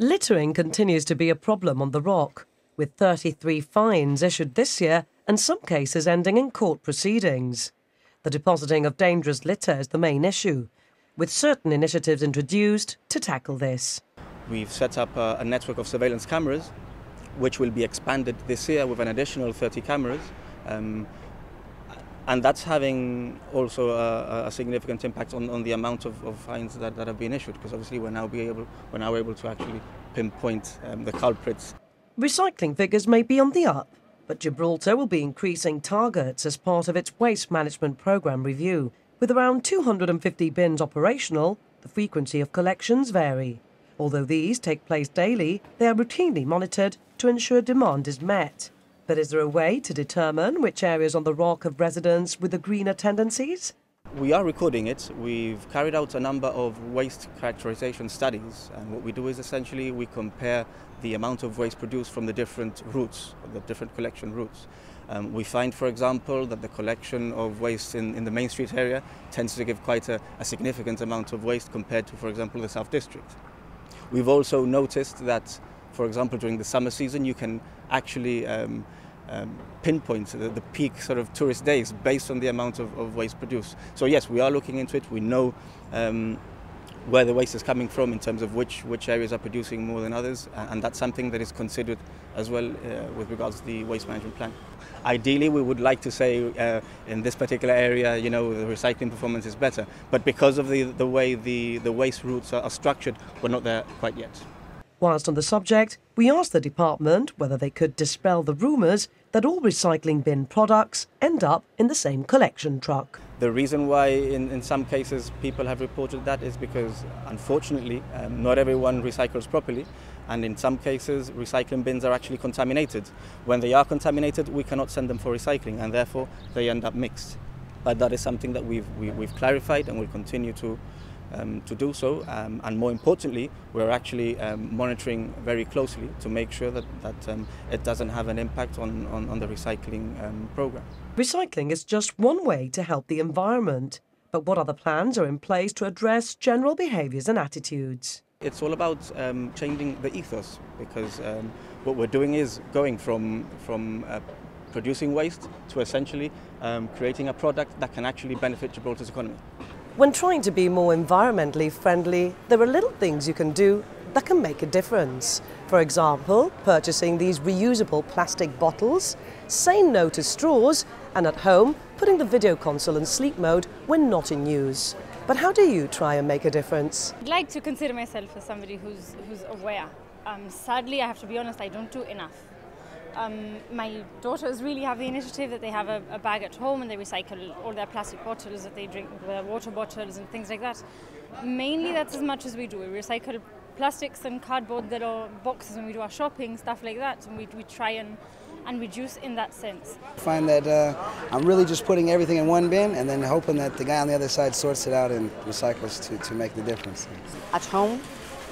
Littering continues to be a problem on the Rock, with 33 fines issued this year and some cases ending in court proceedings. The depositing of dangerous litter is the main issue, with certain initiatives introduced to tackle this. We've set up a network of surveillance cameras, which will be expanded this year with an additional 30 cameras. And that's having also a significant impact on the amount of fines that have been issued, because obviously we're now able to actually pinpoint the culprits. Recycling figures may be on the up, but Gibraltar will be increasing targets as part of its waste management programme review. With around 250 bins operational, the frequency of collections vary. Although these take place daily, they are routinely monitored to ensure demand is met. But is there a way to determine which areas on the Rock have residents with the greener tendencies? We are recording it. We've carried out a number of waste characterization studies, and what we do is essentially we compare the amount of waste produced from the different routes, the different collection routes. We find, for example, that the collection of waste in the Main Street area tends to give quite a significant amount of waste compared to, for example, the South District. We've also noticed that, for example, during the summer season, you can actually pinpoint the peak sort of tourist days based on the amount of waste produced. So yes, we are looking into it. We know where the waste is coming from in terms of which areas are producing more than others, and that's something that is considered as well with regards to the waste management plan. Ideally, we would like to say in this particular area, you know, the recycling performance is better, but because of the way the waste routes are structured, we're not there quite yet. Whilst on the subject, we asked the department whether they could dispel the rumours that all recycling bin products end up in the same collection truck. The reason why in some cases people have reported that is because, unfortunately, not everyone recycles properly, and in some cases recycling bins are actually contaminated. When they are contaminated, we cannot send them for recycling, and therefore they end up mixed. But that is something that we've clarified and will continue to do so, and more importantly, we're actually monitoring very closely to make sure that it doesn't have an impact on the recycling programme. Recycling is just one way to help the environment, but what other plans are in place to address general behaviours and attitudes? It's all about changing the ethos, because what we're doing is going from producing waste to essentially creating a product that can actually benefit Gibraltar's economy. When trying to be more environmentally friendly, there are little things you can do that can make a difference. For example, purchasing these reusable plastic bottles, saying no to straws, and at home, putting the video console in sleep mode when not in use. But how do you try and make a difference? I'd like to consider myself as somebody who's aware. Sadly, I have to be honest, I don't do enough. My daughters really have the initiative that they have a bag at home and they recycle all their plastic bottles that they drink, their water bottles and things like that. Mainly that's as much as we do. We recycle plastics and cardboard that are boxes when we do our shopping, stuff like that, and we try and reduce in that sense. I find that I'm really just putting everything in one bin and then hoping that the guy on the other side sorts it out and recycles to make the difference. At home,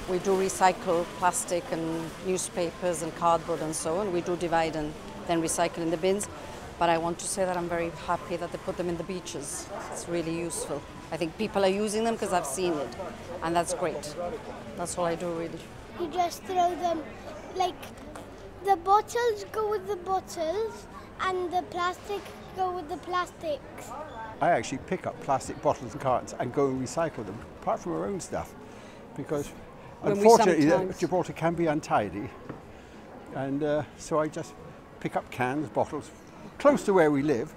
we do recycle plastic and newspapers and cardboard and so on. We do divide and then recycle in the bins. But I want to say that I'm very happy that they put them in the beaches. It's really useful. I think people are using them because I've seen it. And that's great. That's all I do, really. You just throw them, like, the bottles go with the bottles and the plastic go with the plastics. I actually pick up plastic bottles and cartons and go and recycle them, apart from our own stuff, because unfortunately Gibraltar can be untidy, and so I just pick up cans, bottles, close to where we live.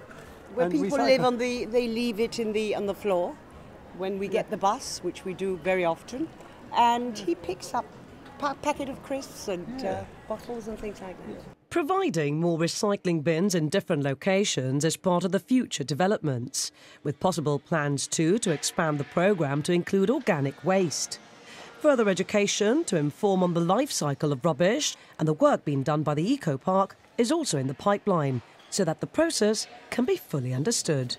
Where people live they leave it on the floor when we get the bus, which we do very often, and he picks up a packet of crisps and bottles and things like that. Providing more recycling bins in different locations is part of the future developments, with possible plans too to expand the programme to include organic waste. Further education to inform on the life cycle of rubbish and the work being done by the Eco Park is also in the pipeline, so that the process can be fully understood.